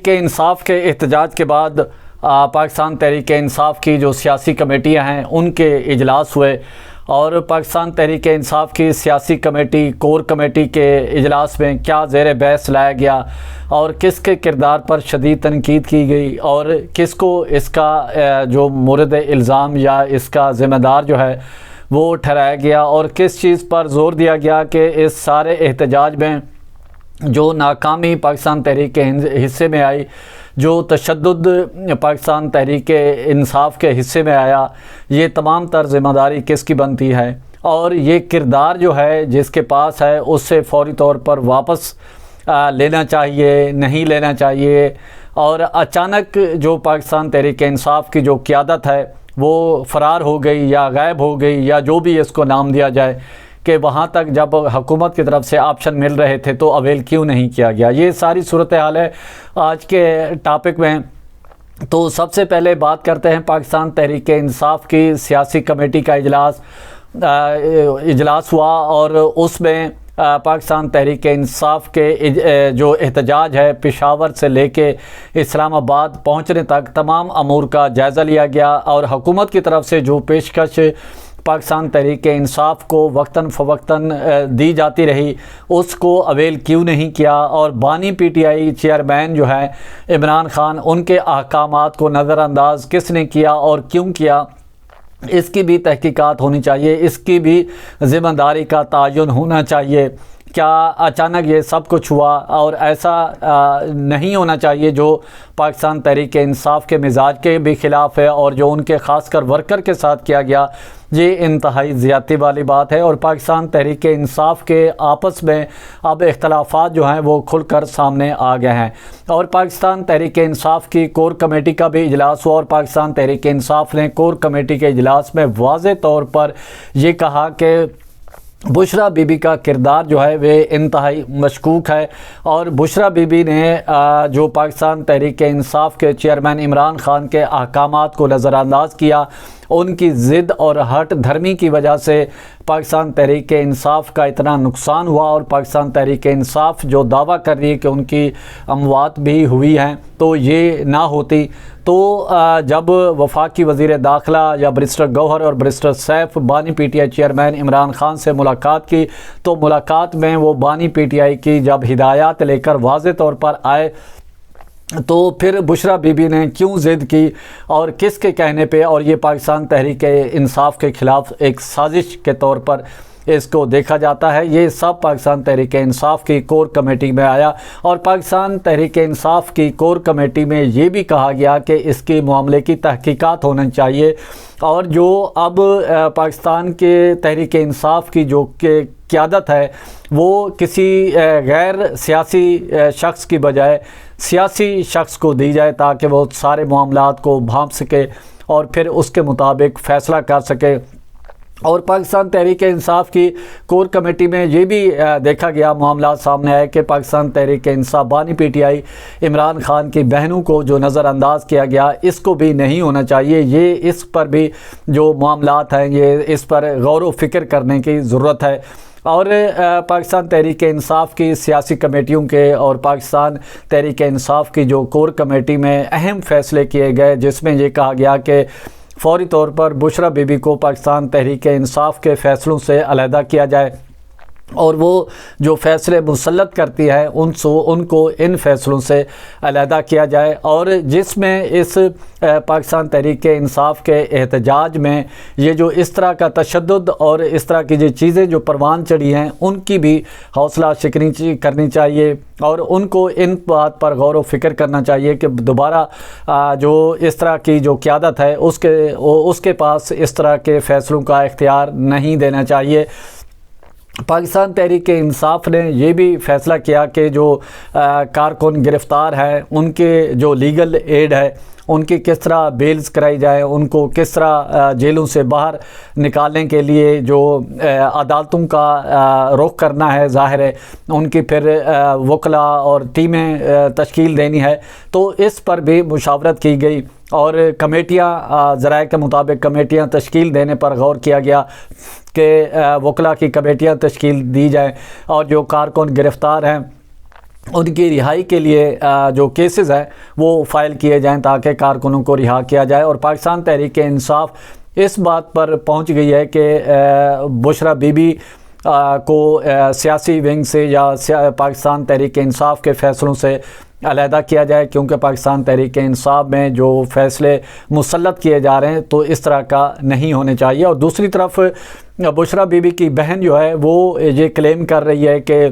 तहरीक इंसाफ के एहतजाज के बाद पाकिस्तान तहरीक इंसाफ की जो सियासी कमेटियां हैं उनके इजलास हुए और पाकिस्तान तहरीक इंसाफ की सियासी कमेटी कोर कमेटी के इजलास में क्या ज़ेर बहस लाया गया और किसके किरदार पर शदीद तनकीद की गई और किसको इसका जो मुर्द इल्ज़ाम या इसका ज़िम्मेदार जो है वो ठहराया गया और किस चीज़ पर ज़ोर दिया गया कि इस सारे एहतजाज में जो नाकामी पाकिस्तान तहरीक के हिस्से में आई, जो तशद्दुद पाकिस्तान तहरीक इंसाफ के हिस्से में आया, ये तमाम तर ज़िम्मेदारी किसकी बनती है और ये किरदार जो है जिसके पास है उससे फ़ौरी तौर पर वापस लेना चाहिए, नहीं लेना चाहिए। और अचानक जो पाकिस्तान तहरीक इंसाफ की जो क़यादत है वो फ़रार हो गई या गायब हो गई या जो भी इसको नाम दिया जाए, कि वहाँ तक जब हुकूमत की तरफ से ऑप्शन मिल रहे थे तो अवेल क्यों नहीं किया गया। ये सारी सूरत हाल है आज के टॉपिक में। तो सबसे पहले बात करते हैं पाकिस्तान तहरीक इंसाफ की सियासी कमेटी का इजलास हुआ और उसमें पाकिस्तान तहरीक इंसाफ के जो एहतजाज है पेशावर से लेके इस्लामाबाद पहुँचने तक तमाम अमूर का जायज़ा लिया गया और हुकूमत की तरफ से जो पेशकश पाकिस्तान तहरीक इंसाफ को वक्तन फ़वक्तन दी जाती रही उसको अवेल क्यों नहीं किया और बानी पीटीआई चेयरमैन जो है इमरान ख़ान, उनके अहकामात को नज़रअंदाज किसने किया और क्यों किया, इसकी भी तहकीकात होनी चाहिए, इसकी भी ज़िम्मेदारी का तयन होना चाहिए। क्या अचानक ये सब कुछ हुआ और ऐसा नहीं होना चाहिए जो पाकिस्तान तहरीक इंसाफ के मिजाज के भी ख़िलाफ़ है और जो उनके ख़ासकर वर्कर के साथ किया गया, ये इंतहाई ज़्यादती वाली बात है। और पाकिस्तान तहरीक इंसाफ के आपस में अब इख्तलाफात जो हैं वो खुलकर सामने आ गए हैं और पाकिस्तान तहरीक इंसाफ की कोर कमेटी का भी इजलास हुआ और पाकिस्तान तहरीक इंसाफ ने कोर कमेटी के इजलास में वाज़े तौर पर ये कहा कि बुशरा बीबी का किरदार जो है वे इंतहाई मशकूक है और बुशरा बीबी ने जो पाकिस्तान तहरीक इंसाफ के चेयरमैन इमरान ख़ान के अहकामात को नज़रअंदाज किया, उनकी ज़िद और हट धर्मी की वजह से पाकिस्तान तहरीक इंसाफ का इतना नुकसान हुआ और पाकिस्तान तहरीक इंसाफ जो दावा कर रही है कि उनकी अमवात भी हुई हैं, तो ये ना होती तो जब वफाकी वज़ीर दाखिला या बैरिस्टर गौहर और बैरिस्टर सैफ बानी पीटीआई चेयरमैन इमरान ख़ान से मुलाकात की तो मुलाकात में वो बानी पीटीआई की जब हिदायत लेकर वाज़े तौर पर आए तो फिर बुशरा बीबी ने क्यों ज़िद की और किसके कहने पे, और ये पाकिस्तान तहरीक इंसाफ के ख़िलाफ़ एक साजिश के तौर पर इसको देखा जाता है। ये सब पाकिस्तान तहरीक इंसाफ की कोर कमेटी में आया और पाकिस्तान तहरीक इंसाफ की कोर कमेटी में ये भी कहा गया कि इसके मामले की तहकीकात होनी चाहिए और जो अब पाकिस्तान के तहरीक इंसाफ की जो क़यादत है वो किसी गैर सियासी शख्स की बजाय सियासी शख्स को दी जाए ताकि वो सारे मामलात को भांप सके और फिर उसके मुताबिक फ़ैसला कर सके। और पाकिस्तान तहरीक इंसाफ की कोर कमेटी में ये भी देखा गया, मामला सामने आया कि पाकिस्तान तहरीक इंसाफ बानी पीटीआई इमरान ख़ान की बहनों को जो नज़रअंदाज किया गया इसको भी नहीं होना चाहिए। ये इस पर भी जो मामलात हैं ये इस पर गौर व फिक्र करने की ज़रूरत है। और पाकिस्तान तहरीक इंसाफ की सियासी कमेटियों के और पाकिस्तान तहरीक इंसाफ की जो कोर कमेटी में अहम फ़ैसले किए गए जिसमें ये कहा गया कि फ़ौरी तौर पर बुशरा बीबी को पाकिस्तान तहरीक इंसाफ के फ़ैसलों से अलहदा किया जाए और वो जो फ़ैसले मुसल्लत करती है उनको इन फ़ैसलों से अलहदा किया जाए। और जिसमें इस पाकिस्तान तहरीक इंसाफ के एहतजाज में ये जो इस तरह का तशद्दुद और इस तरह की जो चीज़ें जो परवान चढ़ी हैं उनकी भी हौसला शिकनी करनी चाहिए और उनको इन बात पर गौर व फिक्र करना चाहिए कि दोबारा जो इस तरह की जो क़यादत है उसके पास इस तरह के फ़ैसलों का इख्तियार नहीं देना चाहिए। पाकिस्तान तहरीक इंसाफ ने ये भी फ़ैसला किया कि जो कारकुन गिरफ़्तार हैं उनके जो लीगल एड है उनकी किस तरह बेल्स कराई जाए, उनको किस तरह जेलों से बाहर निकालने के लिए जो अदालतों का रुख करना है, ज़ाहिर है उनकी फिर वकला और टीमें तश्कील देनी है, तो इस पर भी मुशावरत की गई और कमेटियाँ ज़राए के मुताबिक कमेटियाँ तश्कील देने पर गौर किया गया कि वकला की कमेटियाँ तश्कील दी जाएँ और जो कारकुन गिरफ़्तार हैं उनकी रिहाई के लिए जो केसेस हैं वो फ़ाइल किए जाएं ताकि कारकुनों को रिहा किया जाए। और पाकिस्तान तहरीक इंसाफ इस बात पर पहुंच गई है कि बुशरा बीबी को सियासी विंग से या पाकिस्तान तहरीक इंसाफ के फ़ैसलों से अलहदा किया जाए, क्योंकि पाकिस्तान तहरीक इंसाफ में जो फ़ैसले मुसल्लत किए जा रहे हैं तो इस तरह का नहीं होने चाहिए। और दूसरी तरफ बुशरा बीबी की बहन जो है वो ये क्लेम कर रही है कि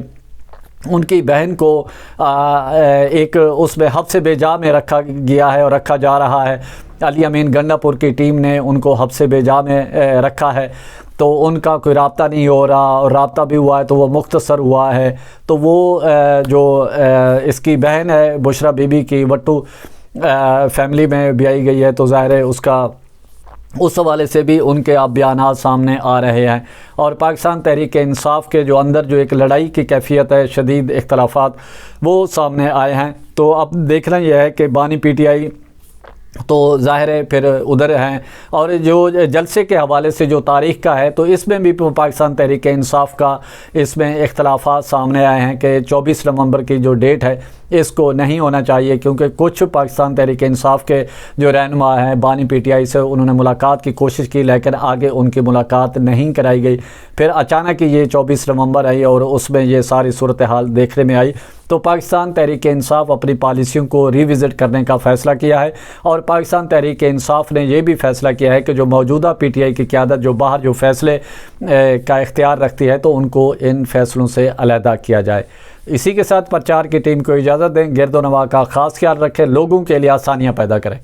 उनकी बहन को एक उसमें हब्से बेजा में रखा गया है और रखा जा रहा है। अली अमीन गंडापुर की टीम ने उनको हब्से बेजा में रखा है, तो उनका कोई राब्ता नहीं हो रहा, और राब्ता भी हुआ है तो वो मुख्तसर हुआ है। तो वो जो इसकी बहन है बुशरा बीबी की वट्टू फैमिली में ब्याई गई है, तो ज़ाहिर है उसका उस हवाले से भी उनके अब बयानात सामने आ रहे हैं। और पाकिस्तान तहरीक इंसाफ के जो अंदर जो एक लड़ाई की कैफियत है, शदीद इख्तलाफात वो सामने आए हैं। तो अब देखना यह है कि बानी PTI तो ज़ाहिर है फिर उधर हैं, और जो जलसे के हवाले से जो तारीख़ का है तो इसमें भी पाकिस्तान तहरीक इंसाफ का इसमें इख्तलाफात सामने आए हैं कि 24 नवंबर की जो डेट है इसको नहीं होना चाहिए, क्योंकि कुछ पाकिस्तान तहरीक इंसाफ के जो रहनुमा हैं बानी PTI से उन्होंने मुलाकात की कोशिश की, लेकिन आगे उनकी मुलाकात नहीं कराई गई। फिर अचानक ही ये 24 नवंबर आई और उसमें ये सारी सूरत हाल देखने में आई। तो पाकिस्तान तहरीक इंसाफ अपनी पॉलिसियों को रिविज़िट करने का फ़ैसला किया है, और पाकिस्तान तहरीक इंसाफ ने यह भी फ़ैसला किया है कि जो मौजूदा PTI की क़यादत जो बाहर जो फ़ैसले का इख्तियार रखती है तो उनको इन फ़ैसलों से अलहदा किया जाए। इसी के साथ प्रचार की टीम को इजाज़त दें। गिरदो नवा का ख़ास ख्याल रखें, लोगों के लिए आसानियाँ पैदा करें।